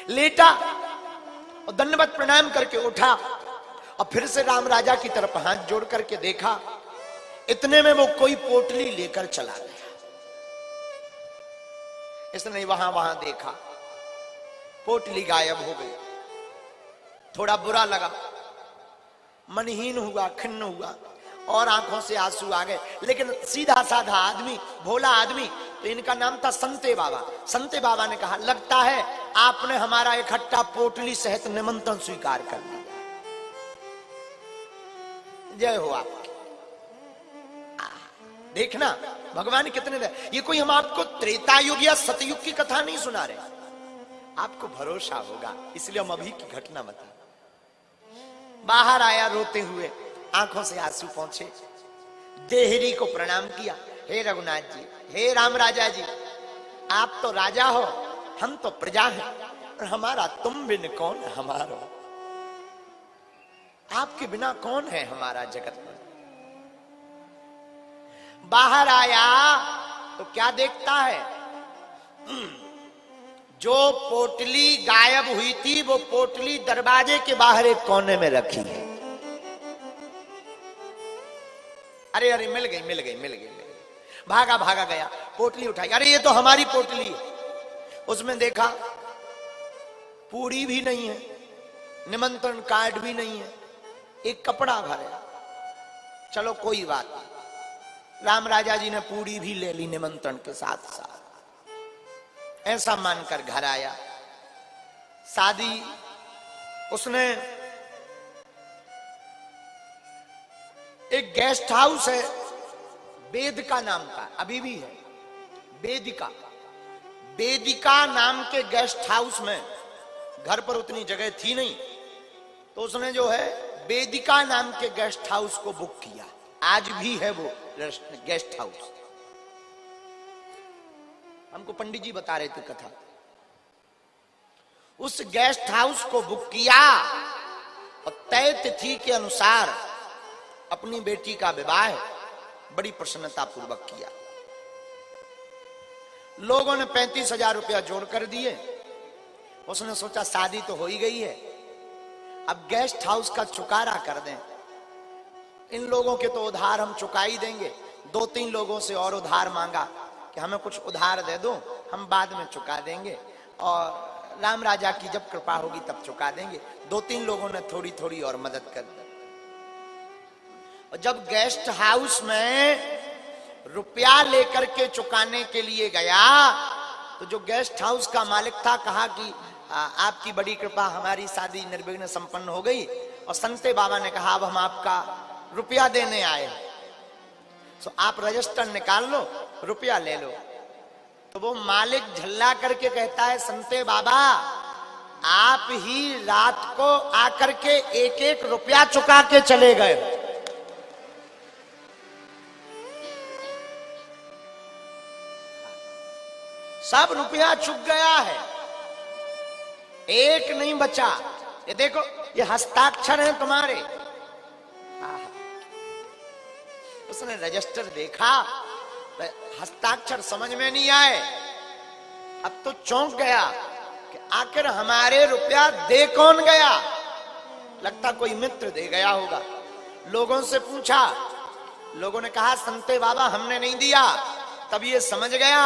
लेटा और दंडवत प्रणाम करके उठा और फिर से राम राजा की तरफ हाथ जोड़ करके देखा। इतने में वो कोई पोटली लेकर चला गया। इसने वहां वहां देखा, पोटली गायब हो गई। थोड़ा बुरा लगा, मनहीन हुआ, खिन्न हुआ और आंखों से आंसू आ गए। लेकिन सीधा साधा आदमी, भोला आदमी, तो इनका नाम था संते बाबा। संते बाबा ने कहा, लगता है आपने हमारा इकट्ठा पोटली सहित निमंत्रण स्वीकार कर लिया। जय हो आपकी। देखना भगवान कितने दे। ये कोई हम आपको त्रेता युग या सतयुग की कथा नहीं सुना रहे, आपको भरोसा होगा इसलिए हम अभी की घटना बता। बाहर आया रोते हुए, आंखों से आंसू पहुंचे, देहरी को प्रणाम किया। हे रघुनाथ जी, हे राम राजा जी, आप तो राजा हो, हम तो प्रजा हैं, और हमारा तुम बिन कौन हमारा, आपके बिना कौन है हमारा जगत में। बाहर आया तो क्या देखता है, जो पोटली गायब हुई थी वो पोटली दरवाजे के बाहर एक कोने में रखी है। अरे अरे मिल गई मिल गई मिल गई, भागा भागा गया, पोटली उठाई। अरे ये तो हमारी पोटली है। उसमें देखा पूरी भी नहीं है, निमंत्रण कार्ड भी नहीं है, एक कपड़ा भरा। चलो कोई बात नहीं, राम राजा जी ने पूरी भी ले ली निमंत्रण के साथ साथ। ऐसा मानकर घर आया। शादी उसने, एक गेस्ट हाउस है वेदिका नाम का, अभी भी है वेदिका। वेदिका नाम के गेस्ट हाउस में, घर पर उतनी जगह थी नहीं, तो उसने जो है वेदिका नाम के गेस्ट हाउस को बुक किया। आज भी है वो गेस्ट हाउस। हमको पंडित जी बता रहे थे कथा। उस गेस्ट हाउस को बुक किया और तय तिथि के अनुसार अपनी बेटी का विवाह बड़ी प्रसन्नता पूर्वक किया। लोगों ने 35,000 रुपया जोड़ कर दिए। उसने सोचा शादी तो हो ही गई है, अब गेस्ट हाउस का चुकारा कर दें। इन लोगों के तो उधार हम चुका ही देंगे। 2-3 लोगों से और उधार मांगा कि हमें कुछ उधार दे दो, हम बाद में चुका देंगे और राम राजा की जब कृपा होगी तब चुका देंगे। 2-3 लोगों ने थोड़ी थोड़ी और मदद कर दी। और जब गेस्ट हाउस में रुपया लेकर के चुकाने के लिए गया तो जो गेस्ट हाउस का मालिक था कहा कि आपकी बड़ी कृपा, हमारी शादी निर्विघ्न संपन्न हो गई। और संते बाबा ने कहा अब हम आपका रुपया देने आए, तो आप रजिस्टर निकाल लो, रुपया ले लो। तो वो मालिक झल्ला करके कहता है, संते बाबा आप ही रात को आकर के एक एक रुपया चुका के चले गए। सब रुपया चुक गया है, एक नहीं बचा। ये देखो, ये हस्ताक्षर है तुम्हारे। उसने रजिस्टर देखा, हस्ताक्षर समझ में नहीं आए। अब तो चौंक गया कि आखिर हमारे रुपया दे कौन गया। लगता कोई मित्र दे गया होगा। लोगों से पूछा, लोगों ने कहा संते बाबा हमने नहीं दिया। तब ये समझ गया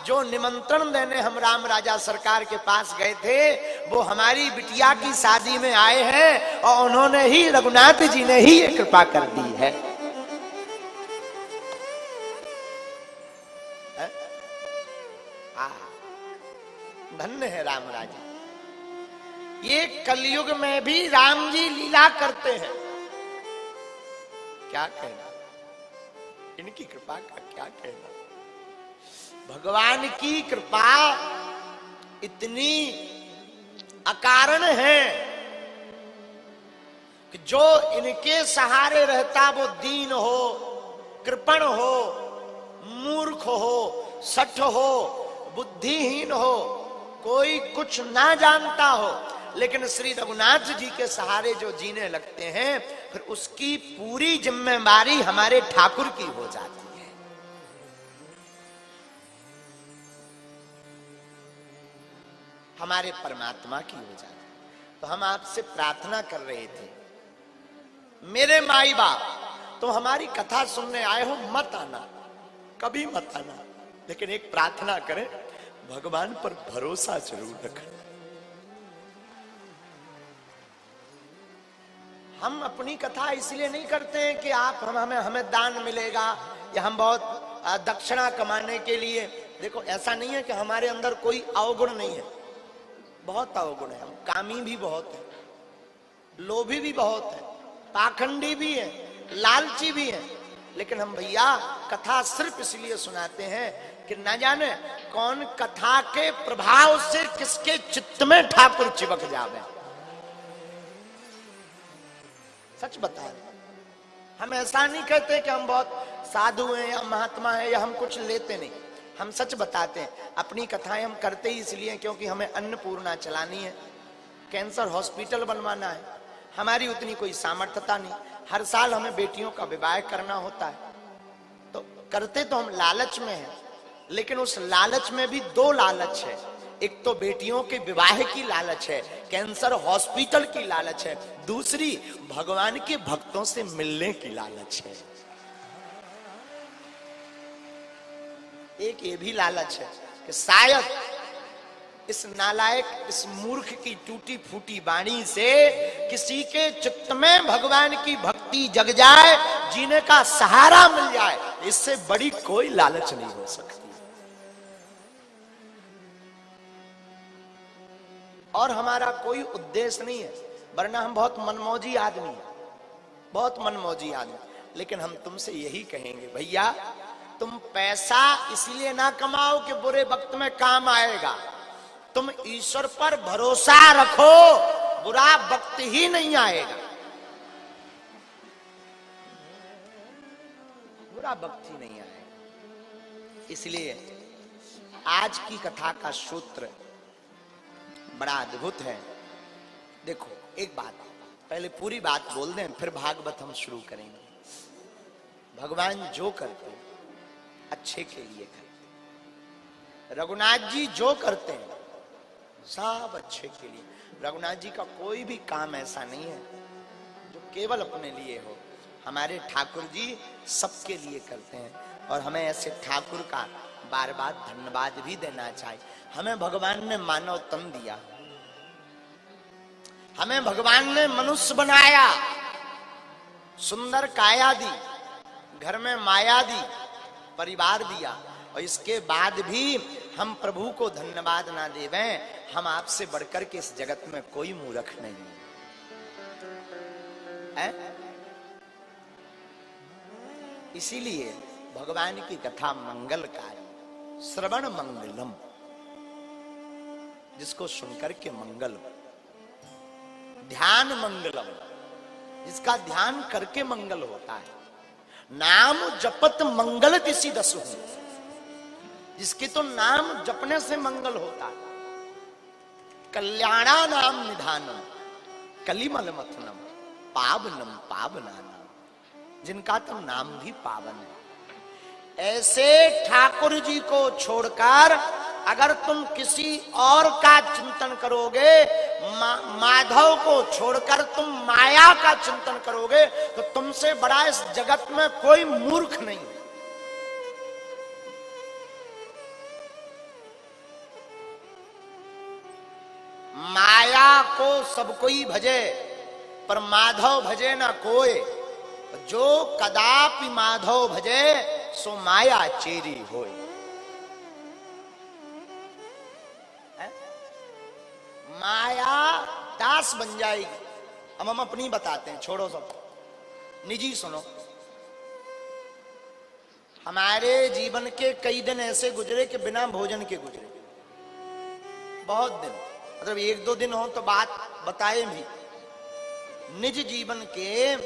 जो निमंत्रण देने हम राम राजा सरकार के पास गए थे वो हमारी बिटिया की शादी में आए हैं और उन्होंने ही, रघुनाथ जी ने ही ये कृपा कर दी है। धन्य है राम राजा। ये कलयुग में भी राम जी लीला करते हैं। क्या कहना, इनकी कृपा का क्या कहना। भगवान की कृपा इतनी अकारण है कि जो इनके सहारे रहता वो दीन हो, कृपण हो, मूर्ख हो, सठ हो, बुद्धिहीन हो, कोई कुछ ना जानता हो, लेकिन श्री रघुनाथ जी के सहारे जो जीने लगते हैं फिर उसकी पूरी जिम्मेदारी हमारे ठाकुर की हो जाती है। हमारे परमात्मा की हो जाती। तो हम आपसे प्रार्थना कर रहे थे, मेरे माई बाप तुम हमारी कथा सुनने आए हो, मत आना, कभी मत आना, लेकिन एक प्रार्थना करें, भगवान पर भरोसा जरूर रखें। हम अपनी कथा इसलिए नहीं करते हैं कि आप हमें दान मिलेगा या हम बहुत दक्षिणा कमाने के लिए। देखो ऐसा नहीं है कि हमारे अंदर कोई अवगुण नहीं है, बहुत अवगुण है। हम कामी भी बहुत है, लोभी भी बहुत है, पाखंडी भी है, लालची भी है, लेकिन हम भैया कथा सिर्फ इसलिए सुनाते हैं कि न जाने कौन कथा के प्रभाव से किसके चित्त में ठाकुर चिपक जावे। सच बता रहे, हम ऐसा नहीं कहते कि हम बहुत साधु हैं या महात्मा हैं या हम कुछ लेते नहीं, हम सच बताते हैं। अपनी कथाएं हम करते ही इसलिए क्योंकि हमें अन्नपूर्णा चलानी है, कैंसर हॉस्पिटल बनवाना है, हमारी उतनी कोई सामर्थ्यता नहीं। हर साल हमें बेटियों का विवाह करना होता है, तो करते तो हम लालच में हैं, लेकिन उस लालच में भी दो लालच है। एक तो बेटियों के विवाह की लालच है, कैंसर हॉस्पिटल की लालच है, दूसरी भगवान के भक्तों से मिलने की लालच है। एक ये भी लालच है कि शायद इस नालायक, इस मूर्ख की टूटी फूटी वाणी से किसी के चित्त में भगवान की भक्ति जग जाए, जीने का सहारा मिल जाए। इससे बड़ी कोई लालच नहीं हो सकती। और हमारा कोई उद्देश्य नहीं है, वरना हम बहुत मनमौजी आदमी हैं, बहुत मनमौजी आदमी। लेकिन हम तुमसे यही कहेंगे, भैया तुम पैसा इसलिए ना कमाओ कि बुरे वक्त में काम आएगा, तुम ईश्वर पर भरोसा रखो, बुरा वक्त ही नहीं आएगा, बुरा वक्त ही नहीं आएगा। इसलिए आज की कथा का सूत्र बड़ा अद्भुत है। देखो एक बात, पहले पूरी बात बोल दें, फिर भागवत हम शुरू करेंगे। भगवान जो करते हैं अच्छे के लिए करते, रघुनाथ जी जो करते हैं सब अच्छे के लिए। रघुनाथ जी का कोई भी काम ऐसा नहीं है जो केवल अपने लिए हो। हमारे ठाकुर जी सबके लिए करते हैं, और हमें ऐसे ठाकुर का बार बार धन्यवाद भी देना चाहिए। हमें भगवान ने मानव तन दिया, हमें भगवान ने मनुष्य बनाया, सुंदर काया दी, घर में माया दी, परिवार दिया, और इसके बाद भी हम प्रभु को धन्यवाद ना देवें, हम आपसे बढ़कर के इस जगत में कोई मूर्ख नहीं है। इसीलिए भगवान की कथा मंगलकारी, श्रवण मंगलम, जिसको सुनकर के मंगल हो, ध्यान मंगलम, जिसका ध्यान करके मंगल होता है, नाम जपत मंगल किसी दसु, जिसके तो नाम जपने से मंगल होता है। कल्याणा नाम निधानम कलिमल मथनम पावनम पावनानम, जिनका तो नाम भी पावन है। ऐसे ठाकुर जी को छोड़कर अगर तुम किसी और का चिंतन करोगे, माधव को छोड़कर तुम माया का चिंतन करोगे, तो तुमसे बड़ा इस जगत में कोई मूर्ख नहीं। माया को सब कोई भजे, पर माधव भजे ना कोई। जो कदापि माधव भजे, सो माया चेरी होए। माया दास बन जाएगी। अब हम अपनी बताते हैं, छोड़ो सब, निजी सुनो। हमारे जीवन के कई दिन ऐसे गुजरे कि बिना भोजन के गुजरे, बहुत दिन, मतलब एक दो दिन हो तो बात बताए भी। निज जीवन के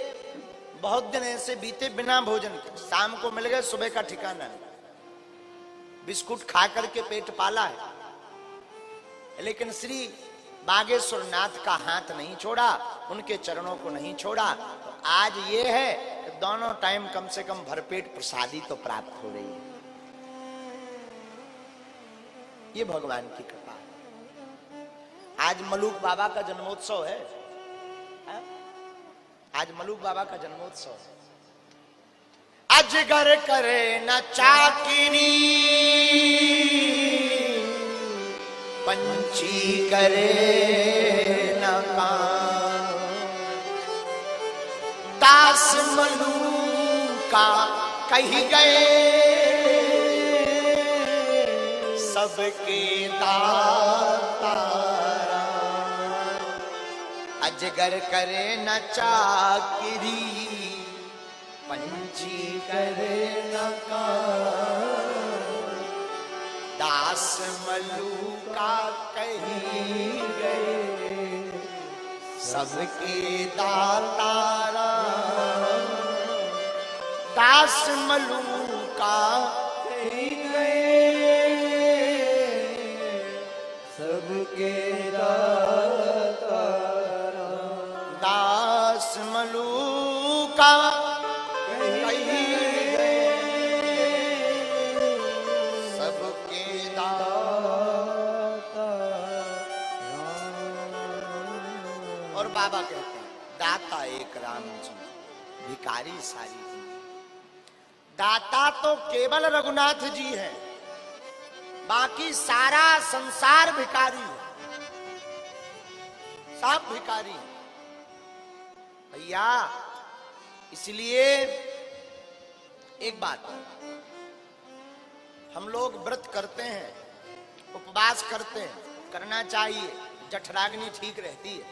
बहुत दिन ऐसे बीते बिना भोजन के, शाम को मिल गए, सुबह का ठिकाना नहीं, बिस्कुट खा करके पेट पाला है, लेकिन श्री बागेश्वर नाथ का हाथ नहीं छोड़ा, उनके चरणों को नहीं छोड़ा। तो आज ये है कि दोनों टाइम कम से कम भरपेट प्रसादी तो प्राप्त हो रही है। ये भगवान की कृपा है। आज मलूक बाबा का जन्मोत्सव है, आज मलूक बाबा का जन्मोत्सव है। अजगर करे न चाकिरी, पंछी करे न काम, दास मलूक का कही गए, सबके दाता राम। अजगर करे न चाकिरी, पंछी करे न काम, दास मलूका कही गए, सबके दाता राम। दास मलूका कही गए, सबके दाता राम। दास मलूका कही गए, सबके दाता राम। और बाबा कहते हैं दाता एक राम जी, भिखारी सारी जी। दाता तो केवल रघुनाथ जी है, बाकी सारा संसार भिखारी है, सब भिखारी है भैया। इसलिए एक बात, हम लोग व्रत करते हैं, उपवास करते हैं, करना चाहिए, जठराग्नि ठीक रहती है,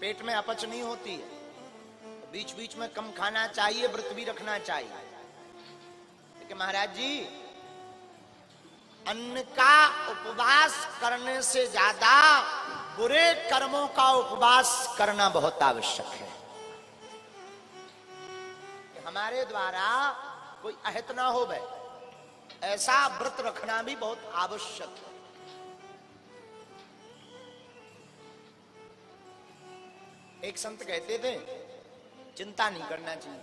पेट में अपच नहीं होती है, बीच बीच में कम खाना चाहिए, व्रत भी रखना चाहिए। लेकिन महाराज जी, अन्न का उपवास करने से ज्यादा बुरे कर्मों का उपवास करना बहुत आवश्यक है। हमारे द्वारा कोई अहित ना हो भाई, ऐसा व्रत रखना भी बहुत आवश्यक है। एक संत कहते थे चिंता नहीं करना चाहिए।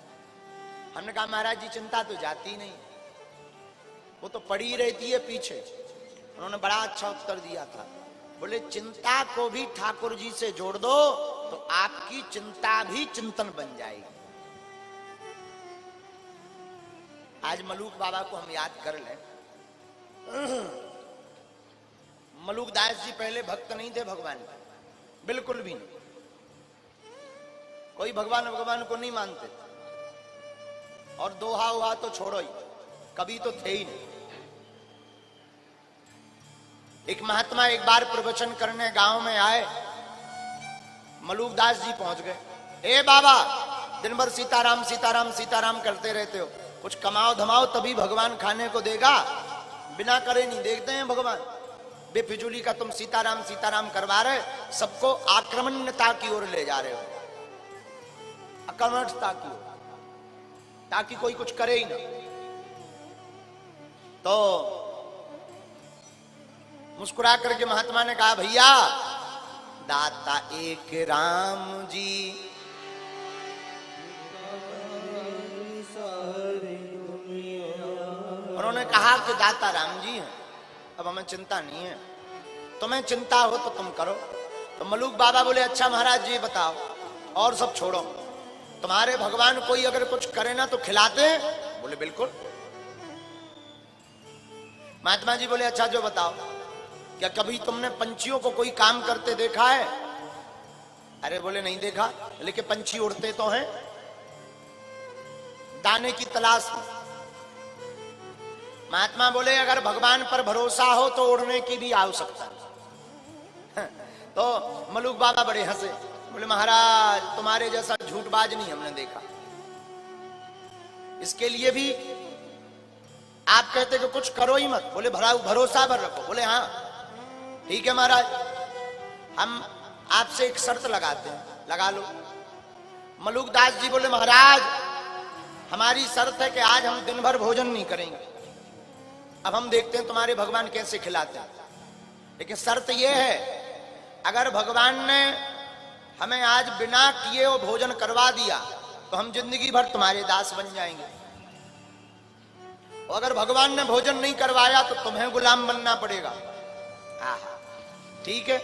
हमने कहा महाराज जी चिंता तो जाती नहीं, वो तो पड़ी रहती है पीछे। उन्होंने बड़ा अच्छा उत्तर दिया था, बोले चिंता को भी ठाकुर जी से जोड़ दो तो आपकी चिंता भी चिंतन बन जाएगी। आज मलूक बाबा को हम याद कर लें। मलूक दास जी पहले भक्त नहीं थे भगवान के, बिल्कुल भी नहीं। कोई भगवान भगवान को नहीं मानते, और दोहा उहा तो छोड़ो ही, कभी तो थे ही नहीं। एक महात्मा एक बार प्रवचन करने गांव में आए, मलूक दास जी पहुंच गए। ए बाबा, दिन भर सीताराम सीताराम सीताराम करते रहते हो, कुछ कमाओ धमाओ तभी भगवान खाने को देगा, बिना करे नहीं देखते हैं भगवान। बेफिजूली का तुम सीताराम सीताराम करवा रहे, सबको आक्रमण्यता की ओर ले जा रहे हो, अकर्मठता की ओर, ताकि कोई कुछ करे ही ना। तो मुस्कुरा करके महात्मा ने कहा, भैया दाता एक राम जी, उन्होंने कहा कि दाता राम जी हैं, अब हमें चिंता नहीं है, तुम्हें चिंता हो तो तुम करो। तो मलूक बाबा बोले अच्छा महाराज जी बताओ, और सब छोड़ो, तुम्हारे भगवान कोई अगर कुछ करे ना तो खिलाते हैं? बोले बिल्कुल। महात्मा जी बोले अच्छा जो बताओ, क्या कभी तुमने पंछियों को कोई काम करते देखा है? अरे बोले नहीं देखा, लेकिन पंछी उड़ते तो हैं दाने की तलाश में। महात्मा बोले अगर भगवान पर भरोसा हो तो उड़ने की भी आवश्यकता है। तो मलूक बाबा बड़े हंसे, बोले महाराज तुम्हारे जैसा झूठबाज नहीं हमने देखा, इसके लिए भी आप कहते कि कुछ करो ही मत। बोले भरोसा पर रखो। बोले हाँ ठीक है महाराज, हम आपसे एक शर्त लगाते हैं, लगा लो। मलूक दास जी बोले महाराज हमारी शर्त है कि आज हम दिन भर भोजन नहीं करेंगे, अब हम देखते हैं तुम्हारे भगवान कैसे खिलाते हैं, लेकिन शर्त यह है अगर भगवान ने हमें आज बिना किए वो भोजन करवा दिया तो हम जिंदगी भर तुम्हारे दास बन जाएंगे, और अगर भगवान ने भोजन नहीं करवाया तो तुम्हें गुलाम बनना पड़ेगा। ठीक है,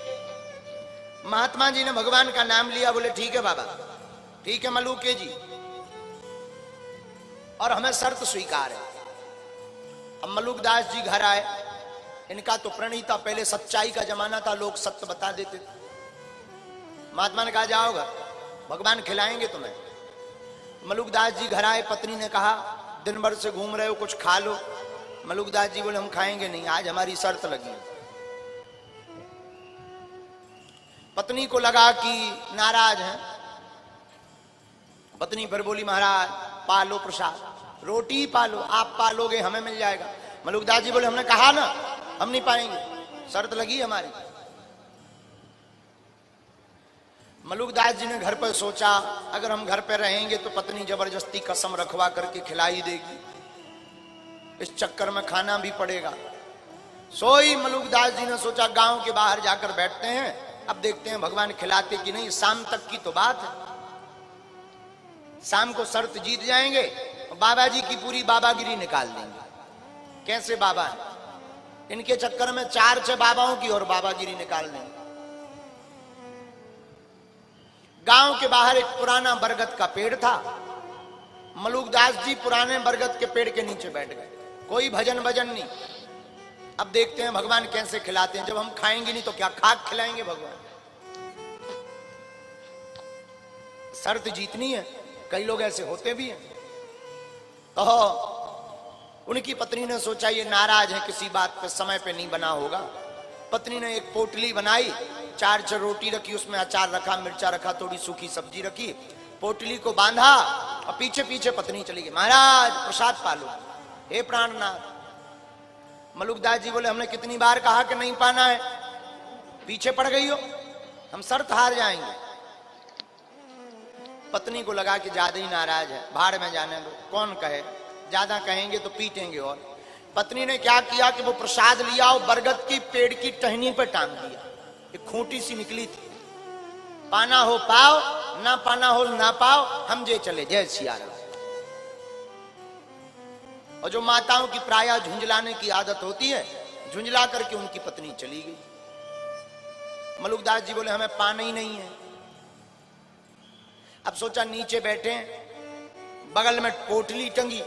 महात्मा जी ने भगवान का नाम लिया, बोले ठीक है बाबा, ठीक है मलूके जी, और हमें शर्त स्वीकार है। अब मलुकदास जी घर आए, इनका तो प्रणीता, पहले सच्चाई का जमाना था, लोग सत्य बता देते थे। महात्मा ने कहा जाओगा, भगवान खिलाएंगे तुम्हें। मलुकदास जी घर आए, पत्नी ने कहा दिन भर से घूम रहे हो, कुछ खा लो। मलुकदास जी बोले हम खाएंगे नहीं, आज हमारी शर्त लगी है। पत्नी को लगा कि नाराज हैं, पत्नी फिर बोली महाराज पालो प्रसाद, रोटी पालो, आप पालोगे हमें मिल जाएगा। मलुकदास जी बोले हमने कहा ना हम नहीं पाएंगे, शर्त लगी हमारी। मलुकदास जी ने घर पर सोचा अगर हम घर पर रहेंगे तो पत्नी जबरदस्ती कसम रखवा करके खिला ही देगी, इस चक्कर में खाना भी पड़ेगा। सोई मलुकदास जी ने सोचा गांव के बाहर जाकर बैठते हैं, अब देखते हैं भगवान खिलाते कि नहीं, शाम तक की तो बात है। शाम को शर्त जीत जाएंगे, बाबा जी की पूरी बाबागिरी निकाल देंगे। कैसे बाबा है, इनके चक्कर में 4-6 बाबाओं की और बाबागिरी निकाल देंगे। गांव के बाहर एक पुराना बरगद का पेड़ था, मलुकदास जी पुराने बरगद के पेड़ के नीचे बैठ गए, कोई भजन भजन नहीं। अब देखते हैं भगवान कैसे खिलाते हैं, जब हम खाएंगे नहीं तो क्या खाक खिलाएंगे भगवान। शर्त जीतनी है, कई लोग ऐसे होते भी हैं। तो उनकी पत्नी ने सोचा ये नाराज है, किसी बात पे समय पे नहीं बना होगा। पत्नी ने एक पोटली बनाई, 4 रोटी रखी, उसमें अचार रखा, मिर्चा रखा, थोड़ी सूखी सब्जी रखी, पोटली को बांधा और पीछे पीछे पत्नी चली गई। महाराज प्रसाद पालो, हे प्राणनाथ। मलुकदास जी बोले हमने कितनी बार कहा कि नहीं पाना है, पीछे पड़ गई हो, हम शर्त हार जाएंगे। पत्नी को लगा कि ज्यादा ही नाराज है, भाड़ में जाने दो, कौन कहे, ज्यादा कहेंगे तो पीटेंगे। और पत्नी ने क्या किया कि वो प्रसाद लिया और बरगद की पेड़ की टहनी पर टांग दिया, एक खूंटी सी निकली थी, पाना हो पाओ, ना पाना हो ना पाओ, हम जे चले, जय सिया राम। और जो माताओं की प्रायः झुंझलाने की आदत होती है, झुंझला करके उनकी पत्नी चली गई। मलुकदास जी बोले हमें पाना ही नहीं है। अब सोचा नीचे बैठे, बगल में पोटली टंगी,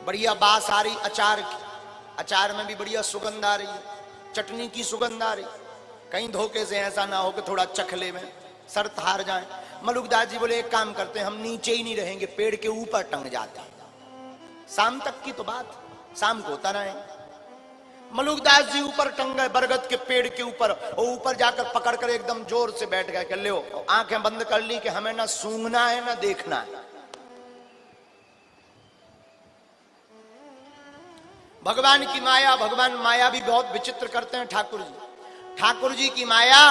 बढ़िया बास आ रही अचार की, अचार में भी बढ़िया सुगंध आ रही है, चटनी की सुगंध आ रही, कहीं धोखे से ऐसा ना हो कि थोड़ा चखले में शर्त हार जाए। मलुकदास जी बोले एक काम करते हैं, हम नीचे ही नहीं रहेंगे, पेड़ के ऊपर टंग जाते हैं, शाम तक की तो बात, शाम को उतर आए। मलुकदास जी ऊपर टंग गए बरगद के पेड़ के ऊपर, और ऊपर जाकर पकड़कर एकदम जोर से बैठ गए, ले आंखें बंद कर ली कि हमें ना सूंघना है ना देखना है। भगवान की माया, भगवान माया भी बहुत विचित्र करते हैं। ठाकुर जी की माया,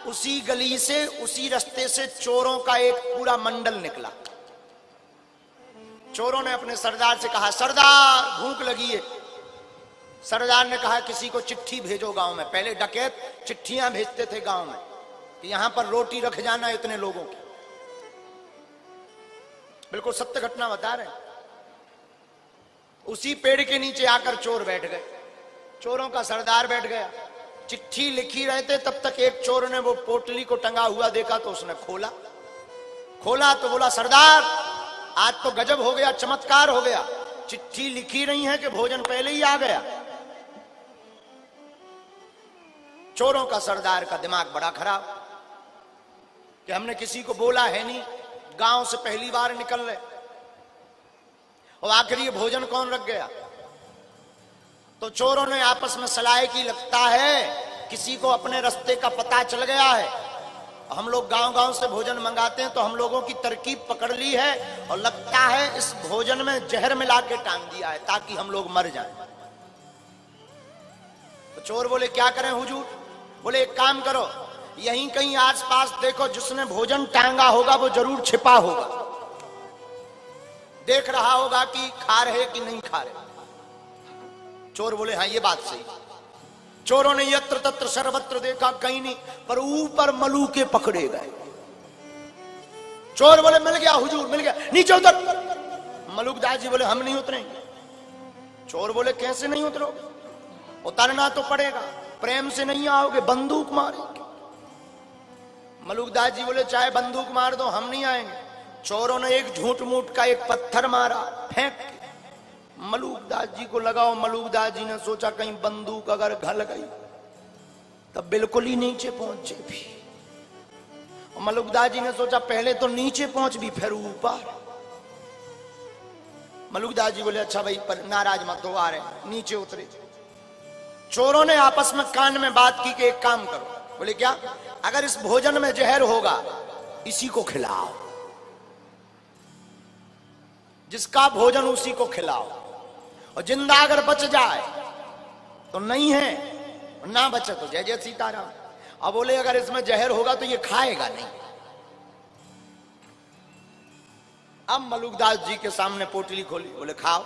उसी गली से उसी रास्ते से चोरों का एक पूरा मंडल निकला। चोरों ने अपने सरदार से कहा सरदार भूख लगी है। सरदार ने कहा किसी को चिट्ठी भेजो गांव में। पहले डकैत चिट्ठियां भेजते थे गांव में कि यहां पर रोटी रख जाना इतने लोगों की। बिल्कुल सत्य घटना बता रहे। उसी पेड़ के नीचे आकर चोर बैठ गए, चोरों का सरदार बैठ गया, चिट्ठी लिखी रहे थे। तब तक एक चोर ने वो पोटली को टंगा हुआ देखा तो उसने खोला तो बोला सरदार आज तो गजब हो गया, चमत्कार हो गया, चिट्ठी लिखी रही है कि भोजन पहले ही आ गया। चोरों का सरदार का दिमाग बड़ा खराब कि हमने किसी को बोला है नहीं, गांव से पहली बार निकल रहे, और आखिर ये भोजन कौन रख गया। तो चोरों ने आपस में सलाह की, लगता है किसी को अपने रास्ते का पता चल गया है, हम लोग गांव-गांव से भोजन मंगाते हैं तो हम लोगों की तरकीब पकड़ ली है, और लगता है इस भोजन में जहर मिला के टांग दिया है ताकि हम लोग मर जाएं। तो चोर बोले क्या करें हुजूर। बोले एक काम करो, यहीं कहीं आसपास देखो, जिसने भोजन टांगा होगा वो जरूर छिपा होगा, देख रहा होगा कि खा रहे कि नहीं खा रहे। चोर बोले हाँ ये बात सही। चोरों ने यत्र तत्र सर्वत्र देखा, कहीं नहीं, पर ऊपर मलूके पकड़े गए। चोर बोले मिल गया हुजूर, मिल गया, नीचे उतर। मलुकदास जी बोले हम नहीं उतरेंगे। चोर बोले कैसे नहीं उतरोगे, उतरना तो पड़ेगा। प्रेम से नहीं आओगे, बंदूक मारेंगे। मलुकदास जी बोले चाहे बंदूक मार दो, हम नहीं आएंगे। चोरों ने एक झूठ मूठ का एक पत्थर मारा, फेंक के मलुकदास जी को लगाओ। मलुकदास जी ने सोचा कहीं बंदूक अगर घल गई तब बिल्कुल ही नीचे पहुंचे भी। और मलुकदास जी ने सोचा पहले तो नीचे पहुंच भी, फिर ऊपर। मलुकदास जी बोले अच्छा भाई, पर नाराज मत हो, आ रहे। नीचे उतरे। चोरों ने आपस में कान में बात की कि एक काम करो। बोले क्या? अगर इस भोजन में जहर होगा इसी को खिलाओ, जिसका भोजन उसी को खिलाओ। और जिंदा अगर बच जाए तो नहीं है, ना बचे तो जय जय सीताराम। अब बोले अगर इसमें जहर होगा तो ये खाएगा नहीं। अब मलुकदास जी के सामने पोटली खोली, बोले खाओ।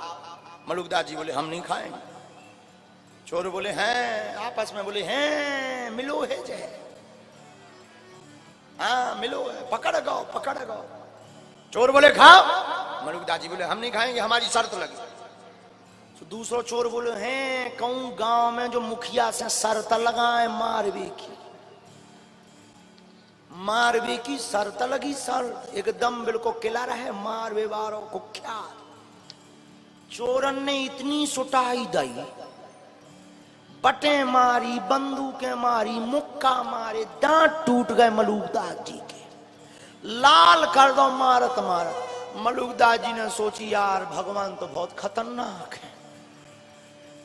मलुकदास जी बोले हम नहीं खाएंगे। चोर बोले हैं, आपस में बोले हैं, मिलो है जहर, हाँ मिलो है, पकड़ गो पकड़ गो। चोर बोले खाओ। मलुकदास जी बोले हम नहीं खाएंगे, हमारी शर्त लगी। तो दूसरा चोर बोले हैं, कहूं गांव में जो मुखिया से शर्त लगाए मारवे की शर्त लगी। सर एकदम बिल्कुल किला रहे, मारवे वालों को क्या। चोरन ने इतनी सुटाई दई, बटें मारी, बंदूकें मारी, मुक्का मारे, दांत टूट गए मलुकदास जी के, लाल कर दो मारत मारत। मलुकदास जी ने सोची यार भगवान तो बहुत खतरनाक है।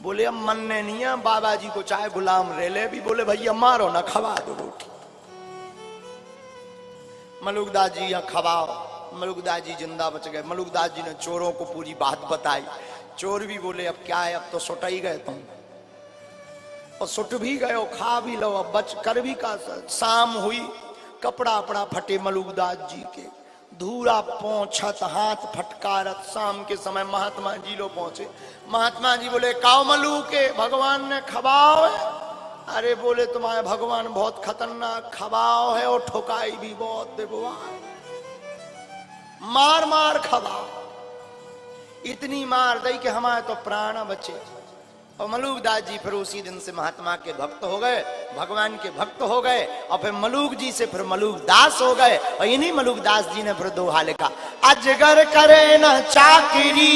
बोले अब मनने नहीं है, बाबा जी को चाहे गुलाम रेले भी, बोले भैया मारो ना, खवा दो रोटी। मलुकदास जी या खवाओ। मलुकदास जी जिंदा बच गए। मलुकदास जी ने चोरों को पूरी बात बताई। चोर भी बोले अब क्या है, अब तो सुट ही गए तुम, और सुट भी गए, खा भी लो, अब बच कर भी का। शाम हुई, कपड़ा अपड़ा फटे मलुकदास जी के, धूरा पोंछत, हाथ फटकारत। शाम के समय महात्मा जी लो पहुंचे। महात्मा जी बोले काओ मलू के भगवान ने खबाओ है। अरे बोले तुम्हारे भगवान बहुत खतरनाक खबाओ है, और ठोकाई भी बहुत देवा, मार मार खबाओ। इतनी मार दई कि हमारे तो प्राण बचे। और मलुकदास जी फिर उसी दिन से महात्मा के भक्त हो गए, भगवान के भक्त हो गए। और फिर मलुक जी से फिर मलुकदास हो गए। और इन्हीं मलुकदास जी ने फिर दोहा लिखा, अजगर करे न चाकरी।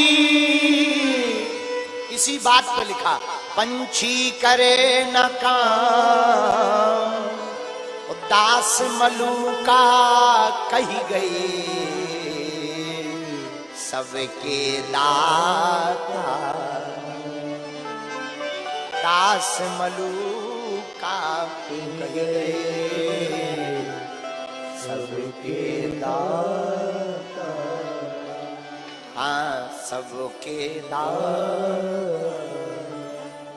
इसी बात पे लिखा, पंछी करे न काम, दास मलुका कही गई, सबके दाता दास मलुका कहे, सबके दाता, हाँ सबके दाता।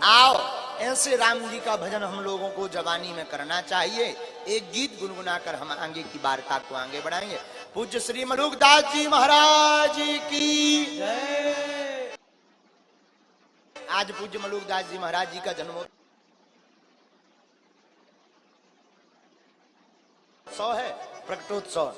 आओ ऐसे राम जी का भजन हम लोगों को जवानी में करना चाहिए। एक गीत गुनगुनाकर हम आगे की वार्ता को आगे बढ़ाएंगे। पूज्य श्री मलुकदास जी महाराज की जय। आज पूज्य मलुकदास जी महाराज जी का जन्मोत्सव है, प्रकटोत्सव।